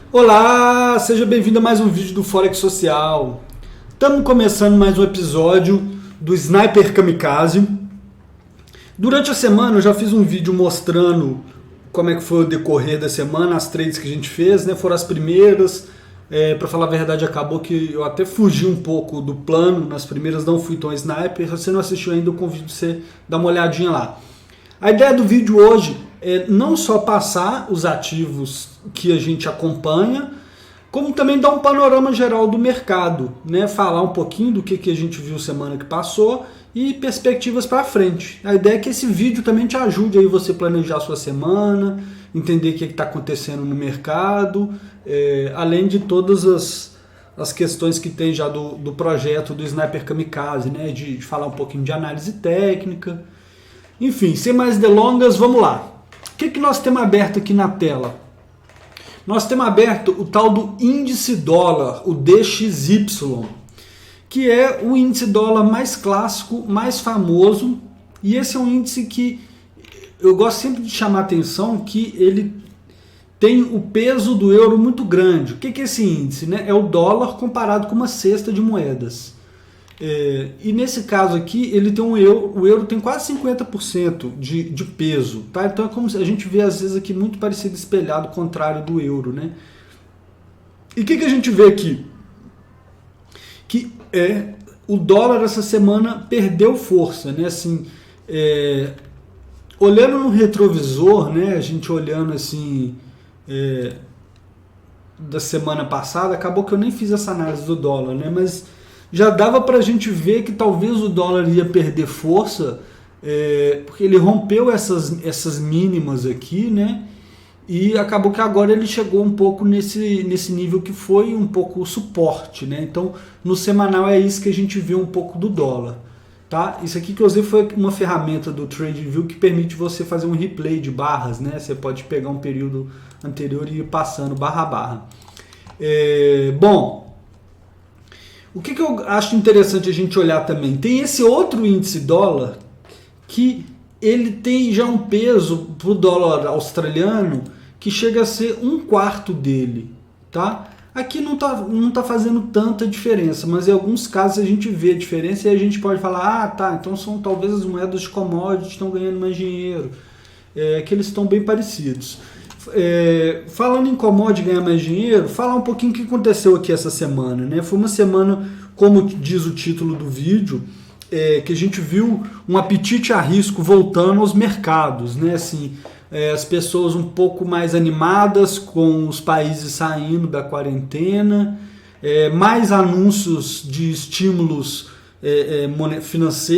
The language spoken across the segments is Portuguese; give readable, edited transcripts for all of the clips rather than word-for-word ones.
Olá, seja bem-vindo a mais um vídeo do Forex Social. Estamos começando mais um episódio do Sniper Kamikaze. Durante a semana eu já fiz um vídeo mostrando como é que foi o decorrer da semana, as trades que a gente fez, né? Foram as primeiras. Para falar a verdade, acabou que eu até fugi um pouco do plano. Nas primeiras não fui tão sniper. Se você não assistiu ainda, eu convido você a dar uma olhadinha lá. A ideia do vídeo hoje é não só passar os ativos que a gente acompanha, como também dar um panorama geral do mercado, né? Falar um pouquinho do que a gente viu semana que passou e perspectivas para frente. A ideia é que esse vídeo também te ajude aí você planejar a sua semana, entender o que está acontecendo no mercado, além de todas as questões que tem já do projeto do Sniper Kamikaze, né? De falar um pouquinho de análise técnica. Enfim, sem mais delongas, vamos lá. O que nós temos aberto aqui na tela? Nós temos aberto o tal do índice dólar, o DXY, que é o índice dólar mais clássico, mais famoso, e esse é um índice que eu gosto sempre de chamar a atenção, que ele tem o peso do euro muito grande. O que é esse índice? Né? É o dólar comparado com uma cesta de moedas. E nesse caso aqui, ele tem o euro tem quase 50% de peso, tá? Então é como a gente vê às vezes aqui muito parecido, espelhado, contrário do euro, né? E o que a gente vê aqui? Que o dólar essa semana perdeu força, né? Assim, olhando no retrovisor, né? A gente olhando assim da semana passada, acabou que eu nem fiz essa análise do dólar, né? Mas já dava para a gente ver que talvez o dólar ia perder força, porque ele rompeu essas mínimas aqui, né? E acabou que agora ele chegou um pouco nesse nível que foi um pouco o suporte, né? Então, no semanal é isso que a gente vê um pouco do dólar, tá? Isso aqui que eu usei foi uma ferramenta do TradingView que permite você fazer um replay de barras, né? Você pode pegar um período anterior e ir passando barra a barra. Bom, o que eu acho interessante a gente olhar também? Tem esse outro índice dólar que ele tem já um peso para o dólar australiano que chega a ser 1/4 dele, tá? Aqui não tá fazendo tanta diferença, mas em alguns casos a gente vê a diferença e a gente pode falar, então são talvez as moedas de commodities estão ganhando mais dinheiro, que eles estão bem parecidos. Falando em commodity ganhar mais dinheiro, falar um pouquinho o que aconteceu aqui essa semana, né? Foi uma semana, como diz o título do vídeo, que a gente viu um apetite a risco voltando aos mercados, né? Assim, as pessoas um pouco mais animadas com os países saindo da quarentena, mais anúncios de estímulos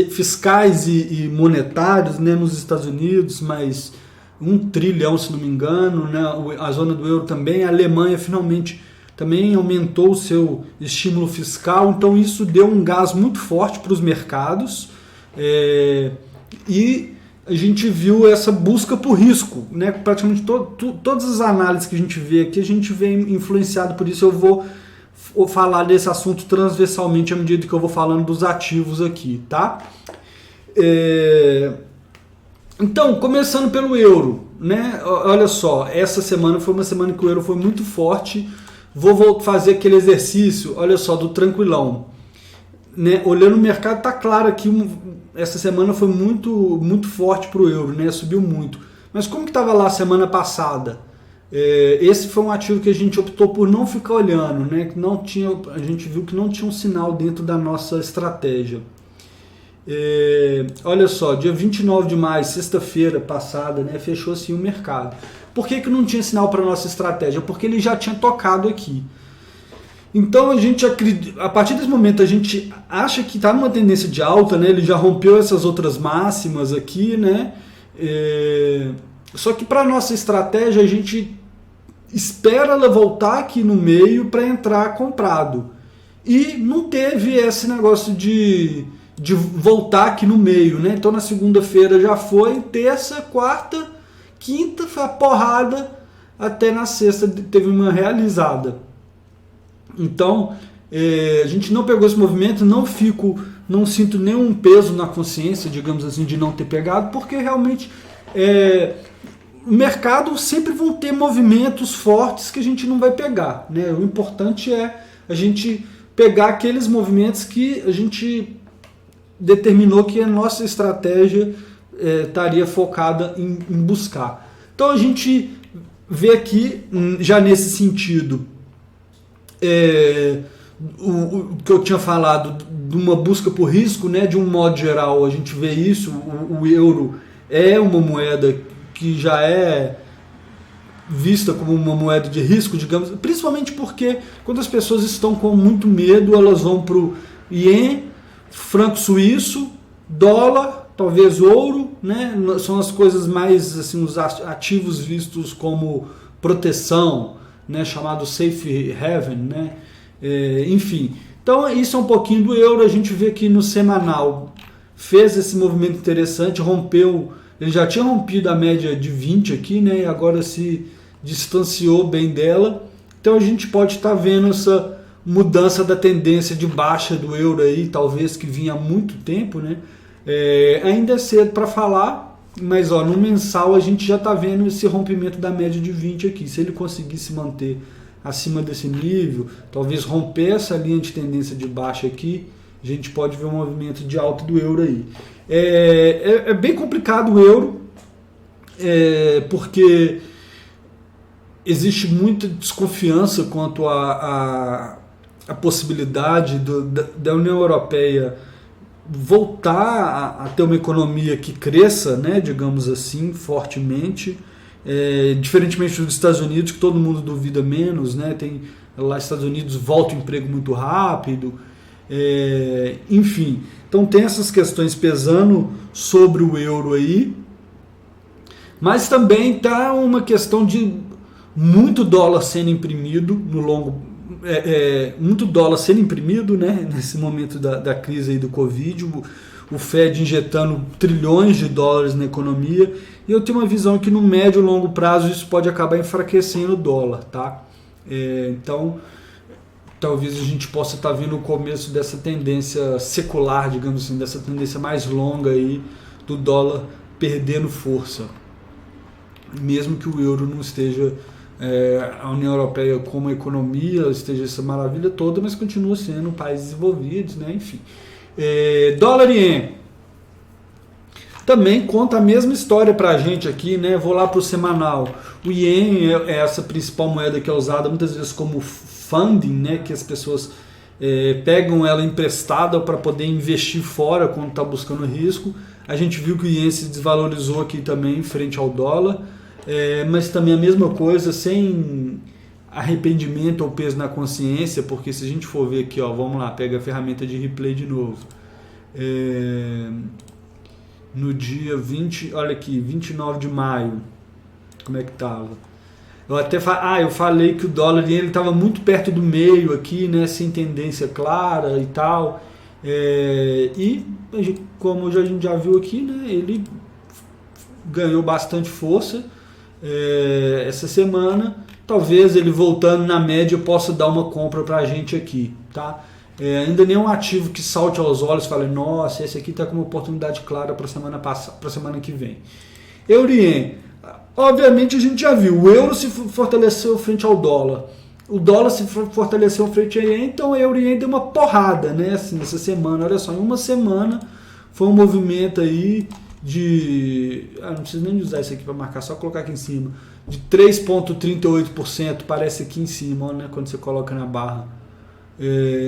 fiscais e monetários, né, nos Estados Unidos, mas 1 trilhão, se não me engano, né? A zona do euro também, a Alemanha finalmente também aumentou o seu estímulo fiscal, então isso deu um gás muito forte para os mercados, e a gente viu essa busca por risco, né? Praticamente todas as análises que a gente vê aqui, a gente vê influenciado por isso. Eu vou falar desse assunto transversalmente à medida que eu vou falando dos ativos aqui, tá? Então, começando pelo euro, né? Olha só, essa semana foi uma semana que o euro foi muito forte. Vou fazer aquele exercício, olha só, do tranquilão, né? Olhando o mercado, tá claro que essa semana foi muito, muito forte para o euro, né? Subiu muito. Mas como que estava lá semana passada? Esse foi um ativo que a gente optou por não ficar olhando, né? A gente viu que não tinha um sinal dentro da nossa estratégia. Olha só, dia 29 de maio, sexta-feira passada, né, fechou assim o mercado. Por que não tinha sinal para a nossa estratégia? Porque ele já tinha tocado aqui. Então a gente acredita, a partir desse momento a gente acha que está numa tendência de alta, né, ele já rompeu essas outras máximas aqui, né, só que para a nossa estratégia a gente espera ela voltar aqui no meio para entrar comprado. E não teve esse negócio de voltar aqui no meio, né? Então na segunda-feira já foi, terça, quarta, quinta foi a porrada, até na sexta teve uma realizada. Então a gente não pegou esse movimento, não sinto nenhum peso na consciência, digamos assim, de não ter pegado, porque realmente o mercado sempre vão ter movimentos fortes que a gente não vai pegar, né? O importante é a gente pegar aqueles movimentos que a gente determinou que a nossa estratégia estaria focada em buscar. Então a gente vê aqui, já nesse sentido, o que eu tinha falado de uma busca por risco, né? De um modo geral, a gente vê isso, o euro é uma moeda que já é vista como uma moeda de risco, digamos, principalmente porque quando as pessoas estão com muito medo, elas vão para o ien, franco suíço, dólar, talvez ouro, né? São as coisas mais, assim, os ativos vistos como proteção, né? Chamado safe haven, né? Enfim, então isso é um pouquinho do euro. A gente vê que no semanal fez esse movimento interessante, rompeu, ele já tinha rompido a média de 20 aqui, né? E agora se distanciou bem dela. Então a gente pode estar vendo essa mudança da tendência de baixa do euro aí, talvez que vinha há muito tempo, né? Ainda é cedo para falar, mas no mensal a gente já está vendo esse rompimento da média de 20 aqui. Se ele conseguir se manter acima desse nível, talvez romper essa linha de tendência de baixa aqui, a gente pode ver um movimento de alta do euro aí. É bem complicado o euro, porque existe muita desconfiança quanto à possibilidade da União Europeia voltar a ter uma economia que cresça, né, digamos assim, fortemente, diferentemente dos Estados Unidos, que todo mundo duvida menos, né, tem lá nos Estados Unidos volta o emprego muito rápido, enfim, então tem essas questões pesando sobre o euro aí, mas também está uma questão de muito dólar sendo imprimido no longo muito dólar sendo imprimido, né, nesse momento da crise aí do Covid, o Fed injetando trilhões de dólares na economia, e eu tenho uma visão que no médio e longo prazo isso pode acabar enfraquecendo o dólar, tá? Então talvez a gente possa estar vendo o começo dessa tendência secular, digamos assim, dessa tendência mais longa aí do dólar perdendo força, mesmo que o euro não esteja, a União Europeia como economia esteja essa maravilha toda, mas continua sendo um país desenvolvido, né? Enfim. Dólar e ien também conta a mesma história para a gente aqui, né? Vou lá para o semanal. O ien é essa principal moeda que é usada muitas vezes como funding, né? Que as pessoas pegam ela emprestada para poder investir fora quando está buscando risco. A gente viu que o ien se desvalorizou aqui também frente ao dólar. Mas também a mesma coisa, sem arrependimento ou peso na consciência, porque se a gente for ver aqui, vamos lá, pega a ferramenta de replay de novo. No dia 20, olha aqui, 29 de maio, como é que estava? Eu falei que o dólar ele estava muito perto do meio aqui, né, sem tendência clara e tal, e como a gente já viu aqui, né, ele ganhou bastante força essa semana. Talvez ele voltando na média possa dar uma compra para a gente aqui, tá? Ainda nenhum ativo que salte aos olhos e fale, nossa, esse aqui está com uma oportunidade clara para a semana que vem. Euro-ien, obviamente a gente já viu, o euro se fortaleceu frente ao dólar, o dólar se fortaleceu frente ao ien, então o euro-ien deu uma porrada, né? Assim, essa semana, olha só, em uma semana foi um movimento aí não preciso nem usar isso aqui para marcar, só colocar aqui em cima, de 3,38%, parece aqui em cima, né, quando você coloca na barra.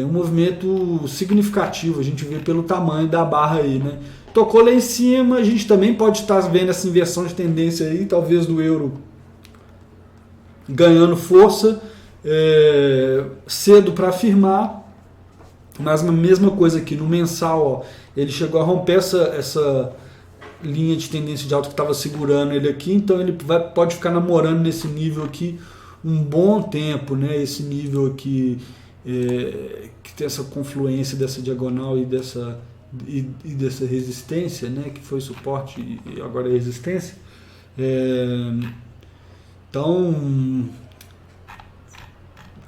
Um movimento significativo, a gente vê pelo tamanho da barra aí, né? Tocou lá em cima, a gente também pode estar vendo essa inversão de tendência aí, talvez do euro ganhando força, cedo para afirmar, mas a mesma coisa aqui no mensal, ele chegou a romper essa linha de tendência de alta que estava segurando ele aqui, então ele pode ficar namorando nesse nível aqui um bom tempo, né? Esse nível aqui que tem essa confluência dessa diagonal e dessa resistência, né? Que foi suporte e agora é resistência. Então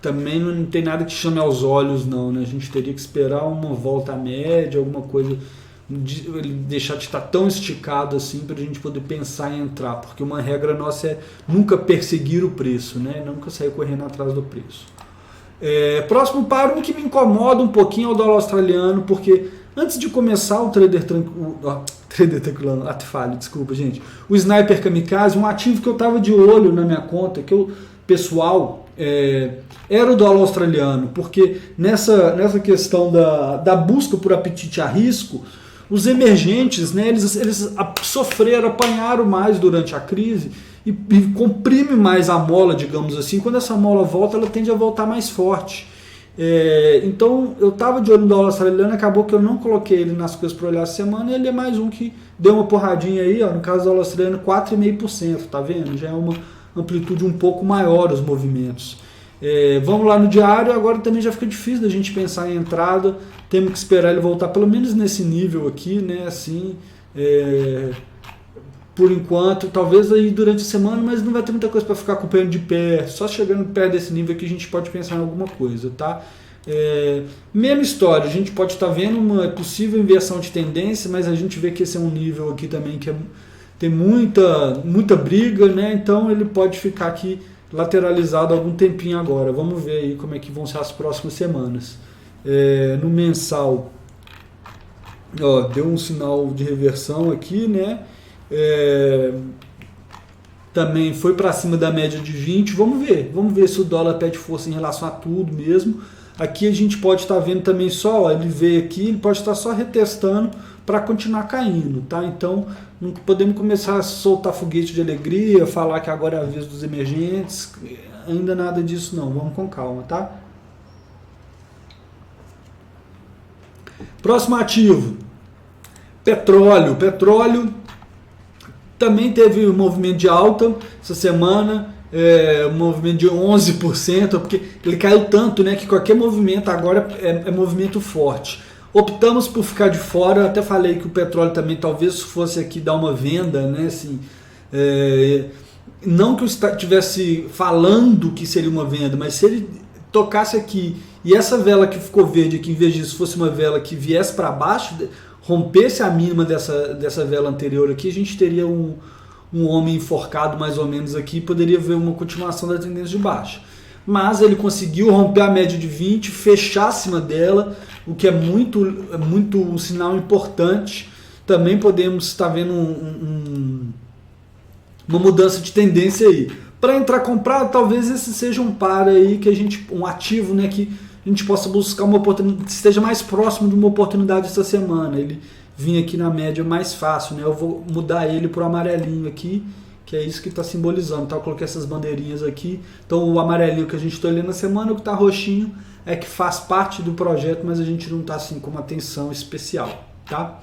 também não tem nada que chame aos olhos não, né? A gente teria que esperar uma volta à média, alguma coisa ele deixar de estar tão esticado assim para a gente poder pensar em entrar, porque uma regra nossa é nunca perseguir o preço, né? Nunca sair correndo atrás do preço. Próximo par, um que me incomoda um pouquinho é o dólar australiano, porque antes de começar o trader tranquilo, desculpa gente, o Sniper Kamikaze, um ativo que eu estava de olho na minha conta, que eu, pessoal, era o dólar australiano, porque nessa questão da busca por apetite a risco, os emergentes, né, eles sofreram, apanharam mais durante a crise e comprime mais a mola, digamos assim. Quando essa mola volta, ela tende a voltar mais forte. Então eu estava de olho no dólar australiano, acabou que eu não coloquei ele nas coisas para olhar essa semana, e ele é mais um que deu uma porradinha aí, ó, no caso do dólar australiano 4,5%, tá vendo? Já é uma amplitude um pouco maior os movimentos. Vamos lá no diário. Agora também já fica difícil da gente pensar em entrada, temos que esperar ele voltar pelo menos nesse nível aqui, né? Assim, por enquanto, talvez aí durante a semana, mas não vai ter muita coisa para ficar acompanhando de perto. Só chegando perto desse nível aqui a gente pode pensar em alguma coisa, tá? Mesma história, a gente pode estar vendo uma possível inversão de tendência, mas a gente vê que esse é um nível aqui também que tem muita briga, né? Então ele pode ficar aqui lateralizado algum tempinho agora. Vamos ver aí como é que vão ser as próximas semanas. No mensal, ó, deu um sinal de reversão aqui, né? Também foi para cima da média de 20. Vamos ver se o dólar perde força em relação a tudo mesmo. Aqui a gente pode estar vendo também só, ó, ele veio aqui, ele pode estar só retestando para continuar caindo, tá? Então não podemos começar a soltar foguete de alegria, falar que agora é a vez dos emergentes, ainda nada disso não, vamos com calma, tá? Próximo ativo, petróleo. Petróleo também teve um movimento de alta essa semana, um movimento de 11%, porque ele caiu tanto, né, que qualquer movimento agora é movimento forte. Optamos por ficar de fora, até falei que o petróleo também talvez fosse aqui dar uma venda, né, assim, não que eu estivesse falando que seria uma venda, mas se ele tocasse aqui e essa vela que ficou verde aqui, em vez disso fosse uma vela que viesse para baixo, rompesse a mínima dessa vela anterior aqui, a gente teria um homem enforcado mais ou menos aqui, poderia ver uma continuação da tendência de baixa. Mas ele conseguiu romper a média de 20, fechar acima dela, o que é muito um sinal importante. Também podemos estar vendo uma mudança de tendência aí. Para entrar comprado, talvez esse seja um par aí, um ativo, né, que a gente possa buscar uma oportunidade, esteja mais próximo de uma oportunidade essa semana. Ele vinha aqui na média mais fácil, né? Eu vou mudar ele para o amarelinho aqui, que é isso que está simbolizando, tá? Eu coloquei essas bandeirinhas aqui. Então o amarelinho que a gente está olhando na semana, o que está roxinho é que faz parte do projeto, mas a gente não está assim com uma atenção especial, tá?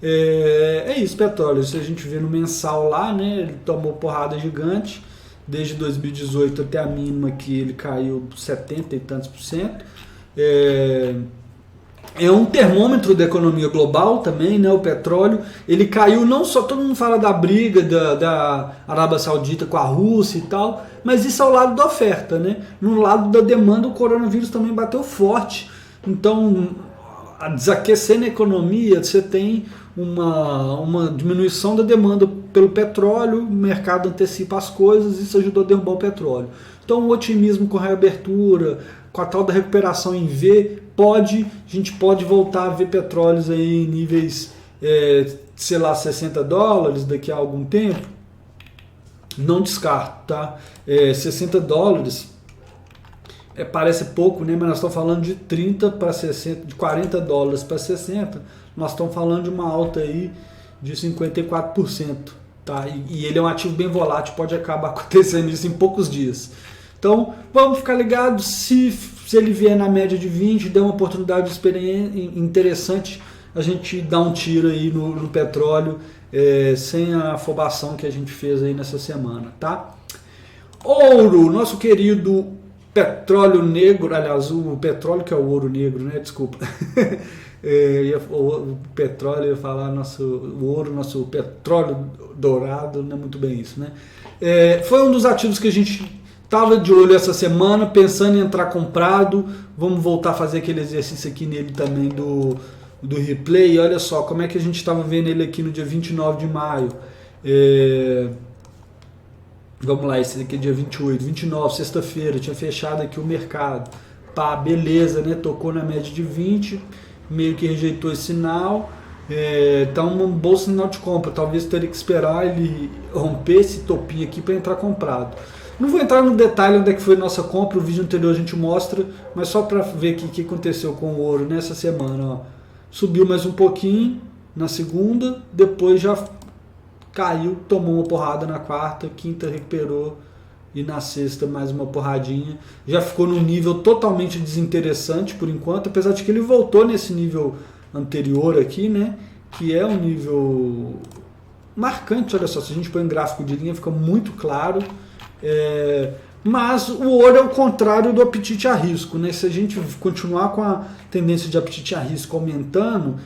É isso, petróleo. Se a gente vê no mensal lá, né? Ele tomou porrada gigante. Desde 2018 até a mínima aqui ele caiu 70 e tantos %. É um termômetro da economia global também, né? O petróleo, ele caiu não só, todo mundo fala da briga da Arábia Saudita com a Rússia e tal, mas isso é o lado da oferta, né? No lado da demanda o coronavírus também bateu forte. Então, a desaquecer na economia, você tem uma diminuição da demanda pelo petróleo, o mercado antecipa as coisas, isso ajudou a derrubar o petróleo. Então o otimismo com a reabertura, com a tal da recuperação em V, a gente pode voltar a ver petróleos aí em níveis, sei lá, $60 daqui a algum tempo. Não descarto, tá? $60 parece pouco, né? Mas nós estamos falando de 30 para 60, de $40 para 60, nós estamos falando de uma alta aí de 54%, tá? E ele é um ativo bem volátil, pode acabar acontecendo isso em poucos dias. Então, vamos ficar ligados, se ele vier na média de 20, der uma oportunidade interessante, a gente dá um tiro aí no petróleo, sem a afobação que a gente fez aí nessa semana, tá? Ouro, nosso querido petróleo negro, aliás, o petróleo que é o ouro negro, né? Desculpa. O petróleo, eu ia falar o ouro, nosso petróleo dourado, não é muito bem isso, né? Foi um dos ativos que a gente estava de olho essa semana, pensando em entrar comprado. Vamos voltar a fazer aquele exercício aqui nele também do replay, olha só como é que a gente estava vendo ele aqui no dia 29 de maio. Vamos lá, esse daqui é dia 28, 29, sexta-feira, tinha fechado aqui o mercado. Pá, beleza, né? Tocou na média de 20, meio que rejeitou esse sinal. Então um bom sinal de compra. Talvez teria que esperar ele romper esse topinho aqui para entrar comprado. Não vou entrar no detalhe onde é que foi nossa compra, o vídeo anterior a gente mostra, mas só para ver o que aconteceu com o ouro nessa semana. Ó. Subiu mais um pouquinho na segunda, depois já caiu, tomou uma porrada na quarta, quinta recuperou e na sexta mais uma porradinha. Já ficou num nível totalmente desinteressante por enquanto, apesar de que ele voltou nesse nível anterior aqui, né? Que é um nível marcante, olha só, se a gente põe um gráfico de linha fica muito claro. Mas o ouro é o contrário do apetite a risco, né? Se a gente continuar com a tendência de apetite a risco aumentando,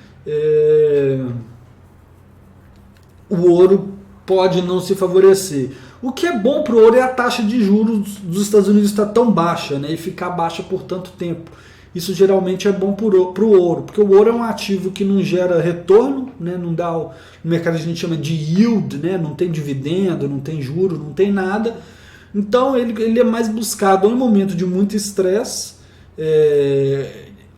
o ouro pode não se favorecer. O que é bom para o ouro é a taxa de juros dos Estados Unidos estar tão baixa, né? E ficar baixa por tanto tempo. Isso geralmente é bom para o ouro, porque o ouro é um ativo que não gera retorno, né? Não dá no mercado a gente chama de yield, né? Não tem dividendo, não tem juro, não tem nada. Então ele é mais buscado em momento de muito estresse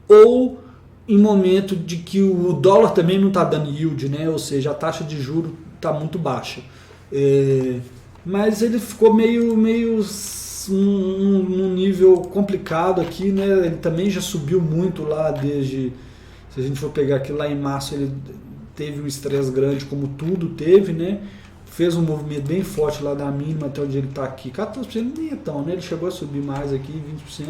ou em momento de que o dólar também não está dando yield, né? Ou seja, a taxa de juros está muito baixa. Mas ele ficou meio num nível complicado aqui, né? Ele também já subiu muito lá desde, se a gente for pegar aqui lá em março, ele teve um estresse grande como tudo teve, né? Fez um movimento bem forte lá da mínima até onde ele está aqui. 14% nem é tão, né? Ele chegou a subir mais aqui, 20%.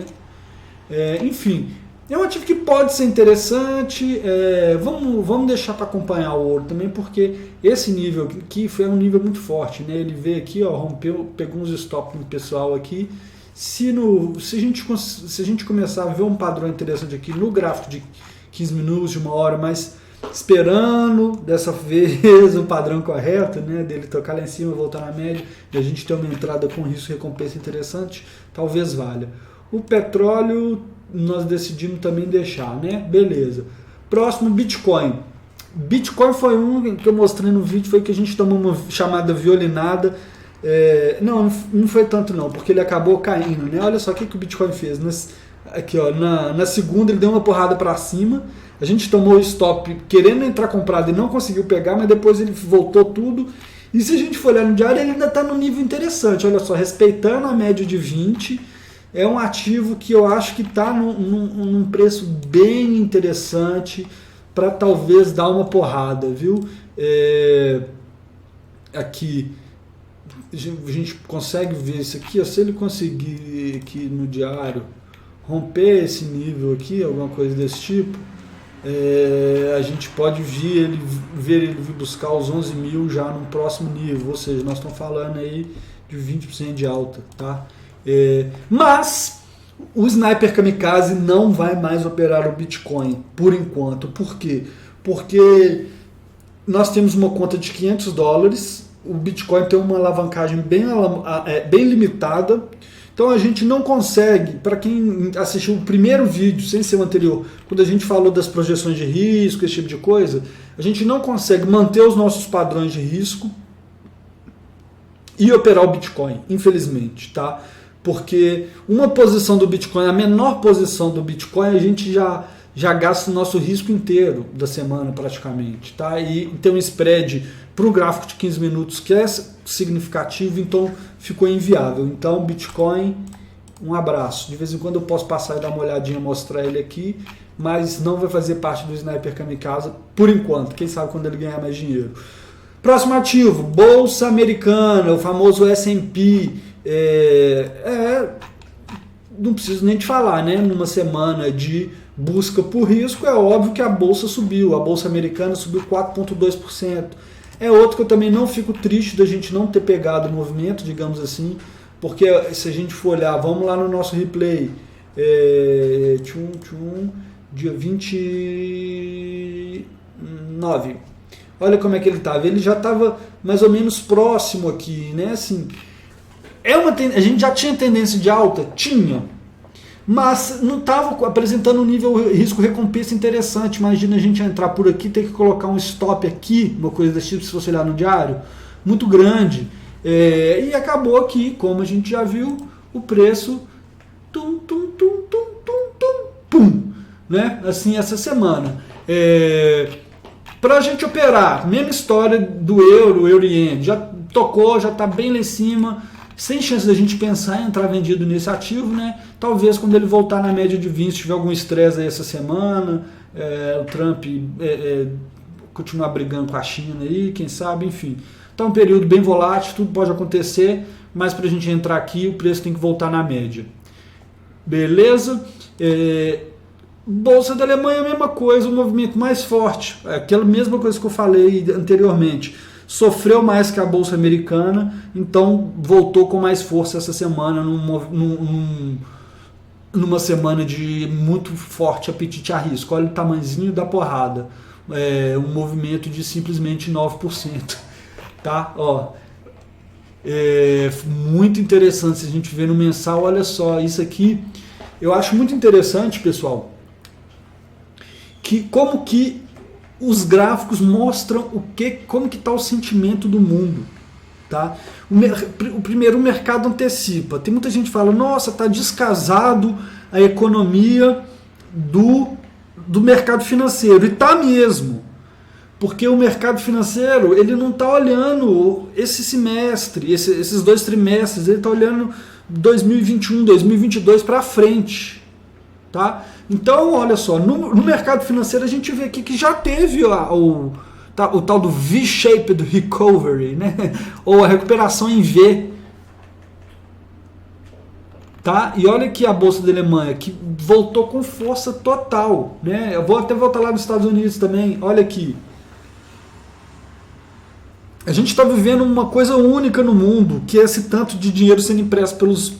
Enfim, é um ativo que pode ser interessante. Vamos deixar para acompanhar o ouro também, porque esse nível aqui foi um nível muito forte, né? Ele veio aqui, ó, rompeu, pegou uns stops no pessoal aqui. Se a gente começar a ver um padrão interessante aqui no gráfico de 15 minutos, de uma hora, mas esperando dessa vez o padrão correto, né, dele tocar lá em cima, voltar na média e a gente ter uma entrada com risco e recompensa interessante, talvez valha. O petróleo nós decidimos também deixar, né? Beleza. Próximo, Bitcoin. Bitcoin foi um que eu mostrei no vídeo, foi que a gente tomou uma chamada violinada. Não foi tanto não, porque ele acabou caindo, né? Olha só o que o Bitcoin fez. Aqui, ó, na segunda ele deu uma porrada para cima. A gente tomou o stop querendo entrar comprado e não conseguiu pegar, mas depois ele voltou tudo. E se a gente for olhar no diário, ele ainda está no nível interessante. Olha só, respeitando a média de 20, é um ativo que eu acho que está num preço bem interessante para talvez dar uma porrada, viu? Aqui, a gente consegue ver isso aqui, ó, se ele conseguir aqui no diário romper esse nível aqui, alguma coisa desse tipo, a gente pode ver ele buscar os 11 mil já no próximo nível, ou seja, nós estamos falando aí de 20% de alta, tá? Mas o Sniper Kamikaze não vai mais operar o Bitcoin por enquanto. Por quê? Porque nós temos uma conta de $500, o Bitcoin tem uma alavancagem bem limitada. Então a gente não consegue, para quem assistiu o primeiro vídeo, sem ser o anterior, quando a gente falou das projeções de risco, esse tipo de coisa, a gente não consegue manter os nossos padrões de risco e operar o Bitcoin, infelizmente, tá? Porque uma posição do Bitcoin, a menor posição do Bitcoin, a gente já gasta o nosso risco inteiro da semana praticamente, tá? E tem um spread para o gráfico de 15 minutos que é significativo, então ficou inviável. Então, Bitcoin, um abraço. De vez em quando eu posso passar e dar uma olhadinha, mostrar ele aqui, mas não vai fazer parte do Sniper Kamikaze por enquanto. Quem sabe quando ele ganhar mais dinheiro. Próximo ativo, Bolsa Americana, o famoso S&P. Não preciso nem te falar, né? Numa semana de busca por risco, é óbvio que a Bolsa subiu. A Bolsa Americana subiu 4,2%. É outro que eu também não fico triste da gente não ter pegado o movimento, digamos assim, porque se a gente for olhar, vamos lá no nosso replay, dia 29, olha como é que ele estava, ele já estava mais ou menos próximo aqui, né, assim, a gente já tinha tendência de alta? Tinha, mas não estava apresentando um nível risco-recompensa interessante. Imagina a gente entrar por aqui, ter que colocar um stop aqui, uma coisa desse tipo, se você olhar no diário, muito grande. E acabou que, como a gente já viu, o preço pum, né? Assim, essa semana. Para a gente operar, mesma história do euro e ien, já tocou, já está bem lá em cima, sem chance da gente pensar em entrar vendido nesse ativo, né? Talvez quando ele voltar na média de 20, se tiver algum estresse aí essa semana, o Trump continuar brigando com a China aí, quem sabe, enfim. Então é um período bem volátil, tudo pode acontecer, mas para a gente entrar aqui, o preço tem que voltar na média. Beleza? Bolsa da Alemanha, a mesma coisa, o movimento mais forte, aquela mesma coisa que eu falei anteriormente, sofreu mais que a Bolsa Americana, então voltou com mais força essa semana, numa semana de muito forte apetite a risco. Olha o tamanhozinho da porrada, um movimento de simplesmente 9%. Tá? Muito interessante se a gente ver no mensal. Olha só, isso aqui eu acho muito interessante, pessoal, como que os gráficos mostram como que está o sentimento do mundo. Tá? O primeiro, o mercado antecipa. Tem muita gente que fala, nossa, está descasado a economia do mercado financeiro. E está mesmo. Porque o mercado financeiro ele não está olhando esse semestre, esses 2 trimestres, ele está olhando 2021, 2022 para frente. Tá? Então, olha só, no mercado financeiro a gente vê aqui que já teve o tal do V-shaped recovery, né? Ou a recuperação em V. Tá? E olha aqui a Bolsa da Alemanha, que voltou com força total. Né? Eu vou até voltar lá nos Estados Unidos também, olha aqui. A gente está vivendo uma coisa única no mundo, que é esse tanto de dinheiro sendo impresso pelos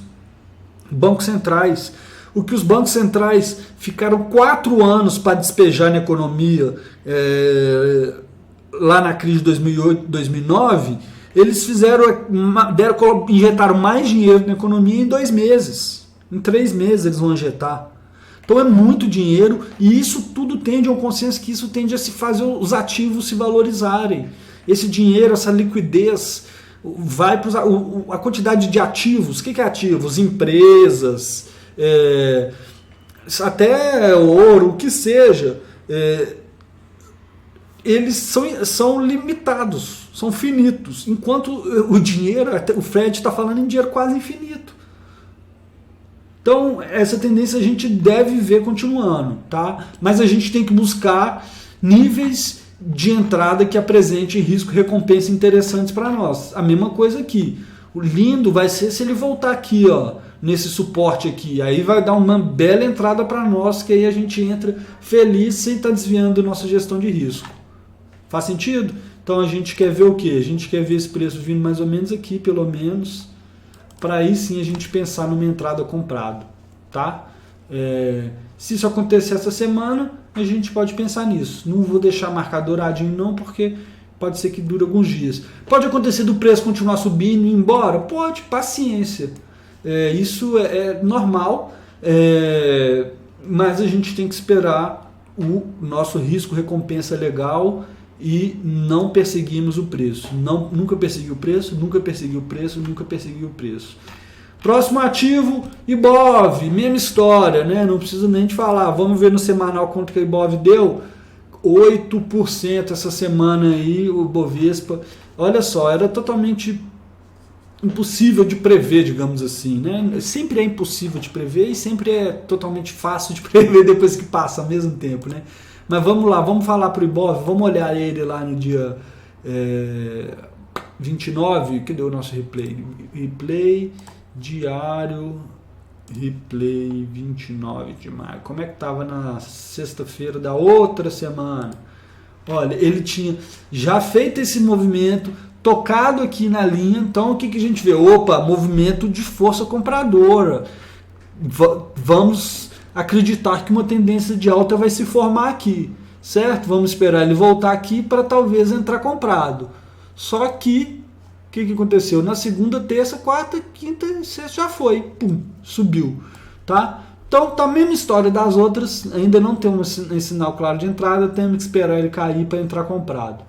bancos centrais. O que os bancos centrais ficaram 4 anos para despejar na economia, lá na crise de 2008, 2009, eles injetaram mais dinheiro na economia em 2 meses. Em 3 meses eles vão injetar. Então é muito dinheiro e isso tudo tende ao consenso que isso tende a se fazer os ativos se valorizarem. Esse dinheiro, essa liquidez, vai para a quantidade de ativos. O que é ativos? Empresas, até ouro, o que seja. Eles são limitados, são finitos. Enquanto o dinheiro, o Fred está falando em dinheiro quase infinito. Então, essa tendência a gente deve ver continuando, tá? Mas a gente tem que buscar níveis de entrada que apresente risco e recompensa interessantes para nós. A mesma coisa aqui. O lindo vai ser se ele voltar aqui, nesse suporte aqui. Aí vai dar uma bela entrada para nós, que aí a gente entra feliz sem estar desviando nossa gestão de risco. Faz sentido? Então a gente quer ver o quê? A gente quer ver esse preço vindo mais ou menos aqui, pelo menos, para aí sim a gente pensar numa entrada comprado. Tá? Se isso acontecer essa semana, a gente pode pensar nisso. Não vou deixar marcado douradinho não, porque pode ser que dure alguns dias. Pode acontecer do preço continuar subindo e ir embora? Pode, paciência. Isso é normal, mas a gente tem que esperar o nosso risco-recompensa legal e não perseguimos o preço. Nunca persegui o preço, nunca persegui o preço, nunca persegui o preço. Próximo ativo, Ibov, mesma história, né? Não preciso nem te falar. Vamos ver no semanal quanto que a Ibov deu. 8% essa semana aí, o Bovespa. Olha só, era totalmente impossível de prever, digamos assim, né? Sempre é impossível de prever e sempre é totalmente fácil de prever depois que passa ao mesmo tempo, né? Mas vamos lá, vamos falar para o Ibov, vamos olhar ele lá no dia 29, cadê o nosso replay? Replay diário, replay 29 de maio. Como é que estava na sexta-feira da outra semana? Olha, ele tinha já feito esse movimento, tocado aqui na linha, então o que a gente vê? Opa, movimento de força compradora. Vamos acreditar que uma tendência de alta vai se formar aqui, certo? Vamos esperar ele voltar aqui para talvez entrar comprado. Só que o que aconteceu? Na segunda, terça, quarta, quinta, sexta já foi, pum, subiu, tá? Então tá a mesma história das outras, ainda não tem um sinal claro de entrada, temos que esperar ele cair para entrar comprado.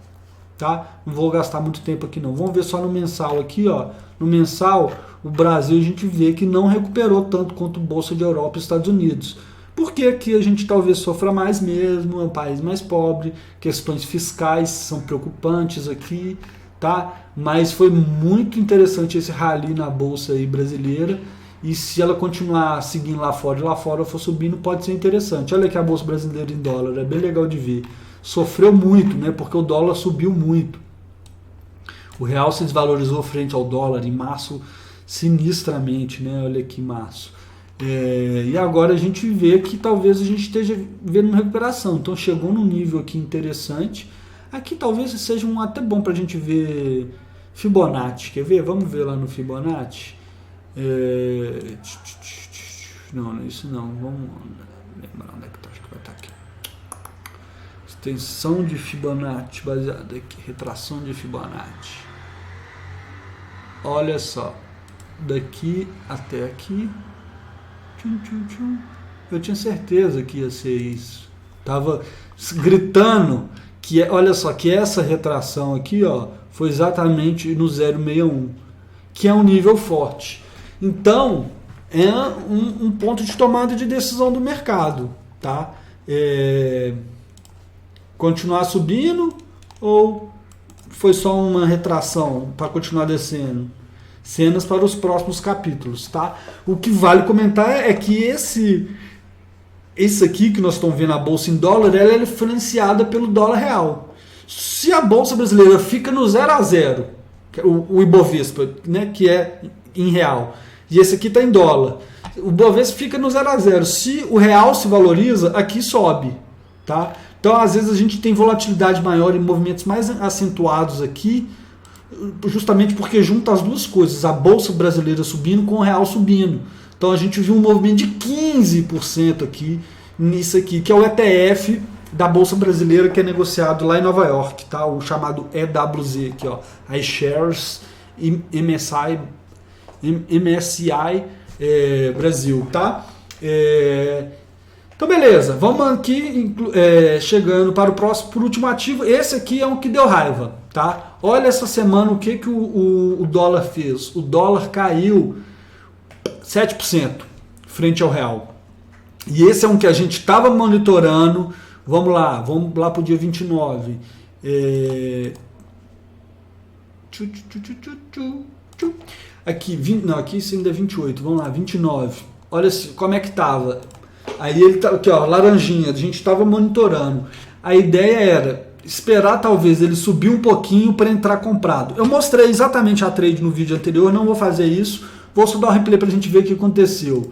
Tá? Não vou gastar muito tempo aqui não. Vamos ver só no mensal aqui, ó. No mensal, o Brasil a gente vê que não recuperou tanto quanto a Bolsa de Europa e Estados Unidos. Porque aqui a gente talvez sofra mais mesmo, é um país mais pobre, questões fiscais são preocupantes aqui, tá? Mas foi muito interessante esse rally na Bolsa aí brasileira, e se ela continuar seguindo lá fora for subindo, pode ser interessante. Olha aqui a Bolsa brasileira em dólar, é bem legal de ver. Sofreu muito, né? Porque o dólar subiu muito. O real se desvalorizou frente ao dólar em março sinistramente, né? Olha aqui, março. E agora a gente vê que talvez a gente esteja vendo uma recuperação. Então chegou num nível aqui interessante. Aqui talvez seja até bom para a gente ver Fibonacci. Quer ver? Vamos ver lá no Fibonacci. Não, isso não. Vamos lembrar onde é que tá. Acho que vai estar aqui. Extensão de Fibonacci baseada aqui. Retração de Fibonacci. Olha só. Daqui até aqui. Eu tinha certeza que ia ser isso. Tava gritando que, olha só, que essa retração aqui, ó, foi exatamente no 0,61, que é um nível forte. Então, é um ponto de tomada de decisão do mercado, tá? Continuar subindo ou foi só uma retração para continuar descendo? Cenas para os próximos capítulos, tá? O que vale comentar é que esse aqui que nós estamos vendo a bolsa em dólar, ela é financiada pelo dólar real. Se a bolsa brasileira fica no 0 a 0, o Ibovespa, né, que é em real, e esse aqui está em dólar, o Ibovespa fica no 0 a 0. Se o real se valoriza, aqui sobe, tá? Então, às vezes a gente tem volatilidade maior e movimentos mais acentuados aqui, justamente porque junta as duas coisas, a bolsa brasileira subindo com o real subindo. Então a gente viu um movimento de 15% aqui, nisso aqui, que é o ETF da bolsa brasileira, que é negociado lá em Nova York, tá? O chamado EWZ aqui, ó, iShares MSCI Brasil, tá? Então beleza, vamos aqui chegando para o próximo, por último ativo. Esse aqui é um que deu raiva, tá? Olha essa semana o que o dólar fez. O dólar caiu 7% frente ao real. E esse é um que a gente estava monitorando. Vamos lá para o dia 29. Aqui isso ainda é 28. Vamos lá, 29. Olha como é que estava. Aí ele tá aqui, ó, laranjinha, a gente estava monitorando. A ideia era esperar talvez ele subir um pouquinho para entrar comprado. Eu mostrei exatamente a trade no vídeo anterior, não vou fazer isso. Vou só dar um replay para a gente ver o que aconteceu.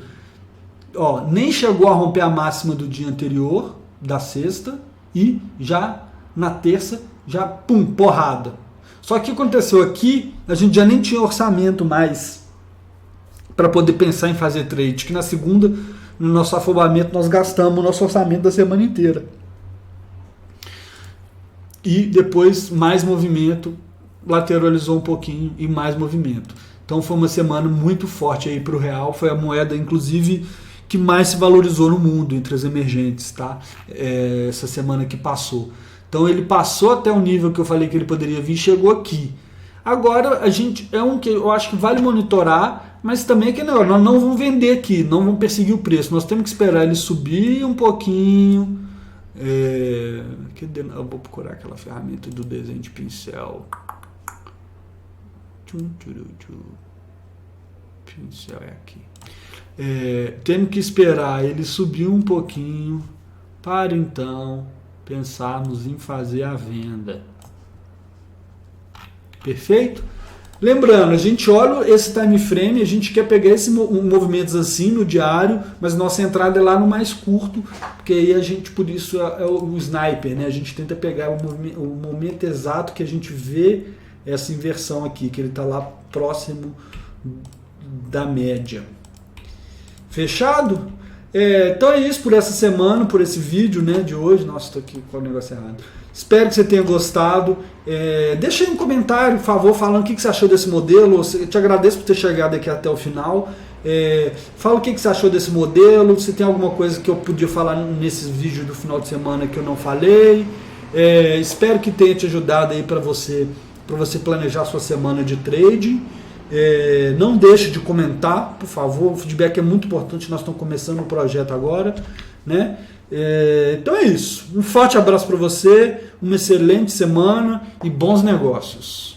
Ó, nem chegou a romper a máxima do dia anterior, da sexta, e já na terça, já pum, porrada. Só que o que aconteceu aqui, a gente já nem tinha orçamento mais para poder pensar em fazer trade, que na segunda, no nosso afobamento, nós gastamos o nosso orçamento da semana inteira. E depois mais movimento, lateralizou um pouquinho e mais movimento. Então foi uma semana muito forte aí para o real, foi a moeda inclusive que mais se valorizou no mundo entre as emergentes, tá? Essa semana que passou. Então ele passou até o nível que eu falei que ele poderia vir, chegou aqui. Agora a gente é um que eu acho que vale monitorar, mas também é que nós não vamos vender aqui, não vamos perseguir o preço, nós temos que esperar ele subir um pouquinho. Eu vou procurar aquela ferramenta do desenho de pincel. Pincel é aqui. Temos que esperar ele subir um pouquinho para então pensarmos em fazer a venda. Perfeito? Lembrando, a gente olha esse time frame, a gente quer pegar esses movimentos assim no diário, mas nossa entrada é lá no mais curto, porque aí a gente, por isso é o sniper, né? A gente tenta pegar o momento exato que a gente vê essa inversão aqui, que ele está lá próximo da média. Fechado? Então é isso por essa semana, por esse vídeo, né, de hoje. Nossa, estou aqui com o negócio errado. Espero que você tenha gostado. Deixa aí um comentário, por favor, falando o que você achou desse modelo. Eu te agradeço por ter chegado aqui até o final. Fala o que você achou desse modelo, se tem alguma coisa que eu podia falar nesses vídeos do final de semana que eu não falei. Espero que tenha te ajudado aí para você planejar a sua semana de trading. Não deixe de comentar, por favor, o feedback é muito importante, nós estamos começando o projeto agora, né? Então é isso, um forte abraço para você, uma excelente semana e bons negócios.